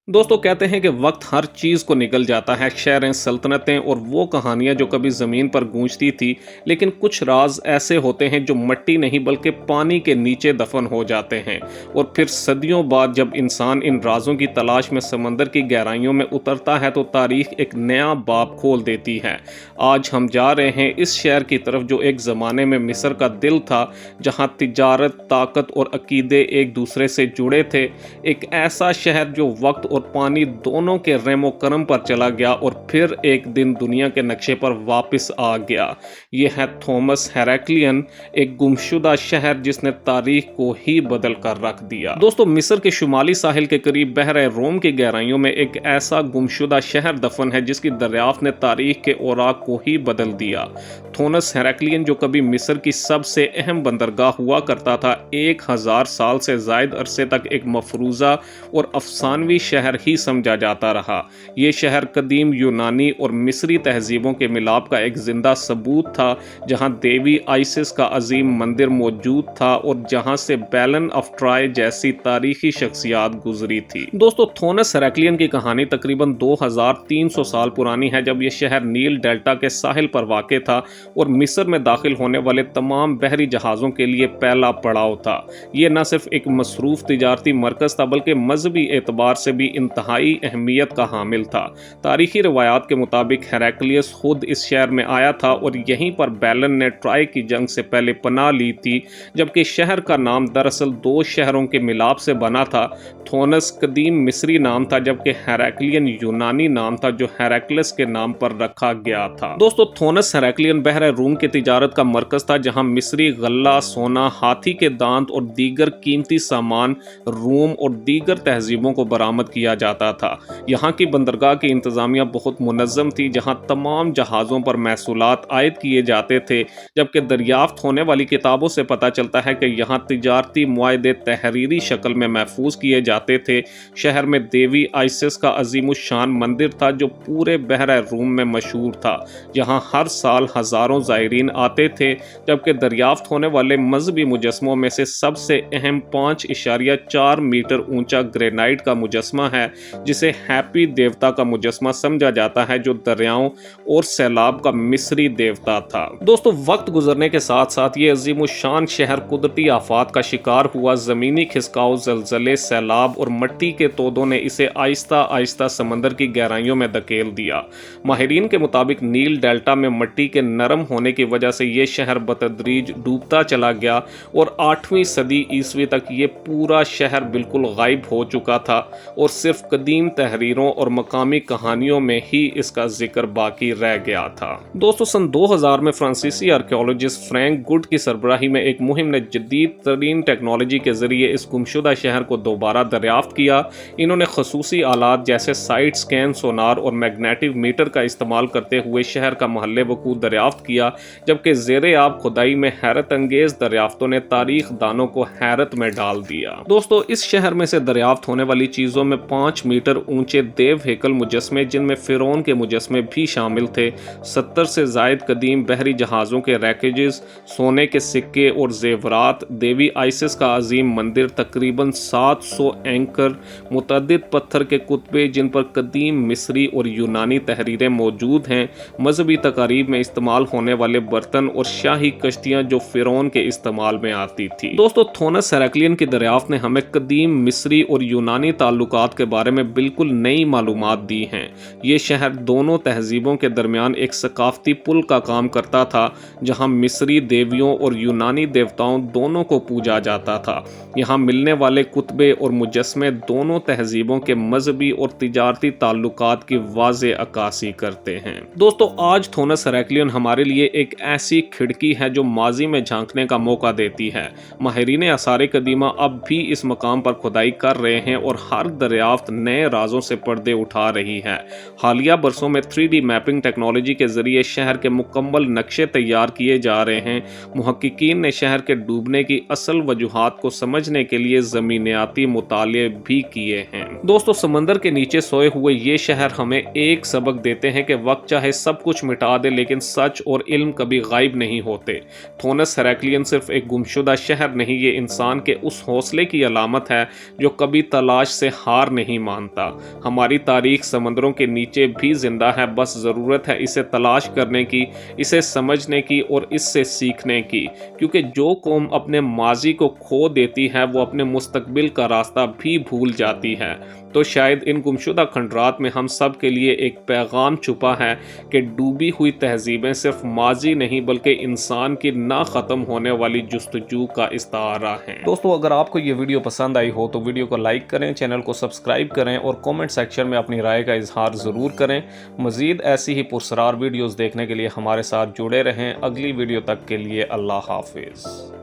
दोस्तों कहते हैं कि वक्त हर चीज़ को निगल जाता है। शहरें, सल्तनतें और वो कहानियाँ जो कभी ज़मीन पर गूंजती थी, लेकिन कुछ राज ऐसे होते हैं जो मिट्टी नहीं बल्कि पानी के नीचे दफन हो जाते हैं। और फिर सदियों बाद जब इंसान इन राजों की तलाश में समंदर की गहराइयों में उतरता है तो तारीख एक नया बाब खोल देती है। आज हम जा रहे हैं इस शहर की तरफ जो एक ज़माने में मिस्र का दिल था, जहाँ तिजारत, ताकत और अकीदे एक दूसरे से जुड़े थे। एक ऐसा शहर जो वक्त और पानी दोनों के रेमो करम पर चला गया और फिर एक दिन दुनिया के नक्शे पर वापस आ गया। ये है थॉमस हेरेक्लियन, एक गुमशुदा शहर जिसने तारीख को ही बदल कर रख दिया। दोस्तों, मिस्र के शुमाली साहिल के करीब बहरे रोम की गहराइयों में एक ऐसा गुमशुदा शहर दफन है जिसकी दरियाफ्त ने तारीख के औराक को ही बदल दिया। थॉमस हेरेक्लियन, जो कभी मिस्र की सबसे अहम बंदरगाह हुआ करता था, 1000 साल से जायद अरसे तक एक मफरूज़ा और अफसानवी शहर ही समझा जाता रहा। ये शहर कदीम यूनानी और मिस्री तहजीबों के मिलाप का एक जिंदा सबूत था, जहां देवी आइसिस का अजीम मंदिर मौजूद था और जहां से बैलन ऑफ ट्राय जैसी तारीखी शख्सियात गुजरी थी। दोस्तों, थॉमस हेरेक्लियन की कहानी तकरीबन 2300 साल पुरानी है, जब यह शहर नील डेल्टा के साहिल पर वाक़ था और मिस्र में दाखिल होने वाले तमाम बहरी जहाज़ों के लिए पहला पड़ाव था। ये न सिर्फ एक मसरूफ़ तिजारती मरकज़ था बल्कि मजहबी एतबार से भी इंतहाई अहमियत का हामिल था। तारीखी रवायात के मुताबिक हेरेक्लियस खुद इस शहर में आया था और यहीं पर बैलन ने ट्राय की जंग से पहले पनाह ली थी, जबकि शहर का नाम दरअसल दो शहरों के मिलाप से बना था। थॉनस कदीम मिस्री नाम था जबकि हेरेक्लियन यूनानी नाम था जो हेरेक्लस के नाम पर रखा गया था। दोस्तों, थॉनस हेरेक्लियन बहरे रूम की तिजारत का मरकज था, जहां मिस्री गल्ला, सोना, हाथी के दांत और दीगर कीमती सामान रूम और दीगर तहजीबों को बरामद किया जाता था। यहाँ की बंदरगाह की इंतजामिया बहुत मुनज़्ज़म थी, जहाँ तमाम जहाज़ों पर महसूलात आयद किए जाते थे, जबकि दरियाफ्त होने वाली किताबों से पता चलता है कि यहाँ तिजारती मुआहदे तहरीरी शक्ल में महफूज किए जाते थे। शहर में देवी आइसिस का अजीमुशान मंदिर था जो पूरे बहरे रूम में मशहूर था। यहाँ हर साल हज़ारों ज़ायरीन आते थे, जबकि दरियाफ्त होने वाले मजहबी मुजस्मों में से सबसे अहम 5.4 मीटर ऊंचा ग्रेनाइट का मुजस्मा है, जिसे हैप्पी देवता का मुजस्मा समझा जाता है, जो दरियाओं और सैलाब का मिस्री देवता था। दोस्तों, वक्त गुजरने के साथ साथ ये अजीमुशान शहर कुदरती आफात का शिकार हुआ। ज़मीनी खिसकाव, ज़लज़ले, सैलाब और मिट्टी के तोदों ने इसे आहिस्ता आहिस्ता समंदर की गहराइयों में धकेल दिया। माहिरीन के मुताबिक नील डेल्टा में मिट्टी के नरम होने की वजह से ये शहर बतदरीज डूबता चला गया और 8वीं सदी ईस्वी तक ये पूरा शहर बिल्कुल गायब हो चुका था और सिर्फ कदीम तहरीरों और मकामी कहानियों में ही इसका जिक्र बाकी रह गया था। दोस्तों, सन 2000 में फ्रांसीसी आर्कियोलॉजिस्ट फ्रैंक गुड की सरबराही में एक मुहिम ने जदीद तरीन टेक्नोलॉजी के जरिए इस गुमशुदा शहर को दोबारा दरियाफ्त किया। इन्होंने खसूसी आलात जैसे साइट स्कैन, सोनार और मैग्नेटिक मीटर का इस्तेमाल करते हुए शहर का महल वकूअ दरियाफ्त किया, जबकि ज़ेरे आब खुदाई में हैरत अंगेज दरियाफ्तों ने तारीख दानों को हैरत में डाल दिया। दोस्तों, इस शहर में से दरियाफ्त होने वाली चीज़ों में 5 मीटर ऊंचे देव हेकल मुजस्मे, जिनमें फिरौन के मुजस्मे भी शामिल थे, 70 से जायद कदीम बहरी जहाज़ों के रैकेजेस, सोने के सिक्के और जेवरात, देवी आइसिस का अजीम मंदिर, तकरीबन 700 एंकर, मुतअद्दिद पत्थर के कुतबे जिन पर कदीम मिस्री और यूनानी तहरीरें मौजूद हैं, मजहबी तकारीब में इस्तेमाल होने वाले बर्तन और शाही कश्तियाँ जो फिरौन के इस्तेमाल में आती थी। दोस्तों, थॉमस हेरेक्लियन की दरियाफ्त ने हमें कदीम मिस्री और यूनानी ताल्लुकात के बारे में बिल्कुल नई मालूमात दी हैं। ये शहर दोनों तहजीबों के दरमियान एक सकाफती पुल का काम करता था, जहाँ मिस्री देवियों और यूनानी देवताओं दोनों को पूजा जाता था। यहाँ मिलने वाले कुतबे और मुजस्मे दोनों तहजीबों के मजहबी और तिजारती ताल्लुकात की वाज़े अक्कासी करते हैं। दोस्तों, आज थॉमस हेरेक्लियन हमारे लिए एक ऐसी खिड़की है जो माजी में झांकने का मौका देती है। माहिरीन आसार कदीमा अब भी इस मकाम पर खुदाई कर रहे हैं और हर दरियाफ्त नए राजों से पर्दे उठा रही है। हालिया बरसों में 3D मैपिंग टेक्नोलॉजी के जरिए शहर के मुकम्मल नक्शे तैयार किए जा रहे हैं। मुहक्किकीन ने शहर के डूबने की असल वजूहात को समझने के लिए ज़मीनियाती मुताले भी किए हैं। दोस्तों, समंदर के नीचे सोए हुए ये शहर हमें एक सबक देते हैं कि वक्त चाहे सब कुछ मिटा दे, लेकिन सच और इल्म कभी गायब नहीं होते। थॉमस हेरेक्लियन सिर्फ एक गुमशुदा शहर नहीं, ये इंसान के उस हौसले की अलामत है जो कभी तलाश से हार नहीं मानता। हमारी तारीख समंदरों के नीचे भी जिंदा है, बस ज़रूरत है इसे तलाश करने की, इसे समझने की और इससे सीखने की, क्योंकि जो कौम अपने माजी को खो देती है वो अपने मुस्तकबिल का रास्ता भी भूल जाती है। तो शायद इन गुमशुदा खंडरात में हम सब के लिए एक पैगाम छुपा है कि डूबी हुई तहजीबें सिर्फ माजी नहीं बल्कि इंसान की ना ख़त्म होने वाली जुस्तजू का इस्तारा हैं। दोस्तों, अगर आपको ये वीडियो पसंद आई हो तो वीडियो को लाइक करें, चैनल को सब्सक्राइब करें और कमेंट सेक्शन में अपनी राय का इजहार ज़रूर करें। मज़ीद ऐसी ही पुरस्कार वीडियोज़ देखने के लिए हमारे साथ जुड़े रहें। अगली वीडियो तक के लिए अल्लाह हाफिज़।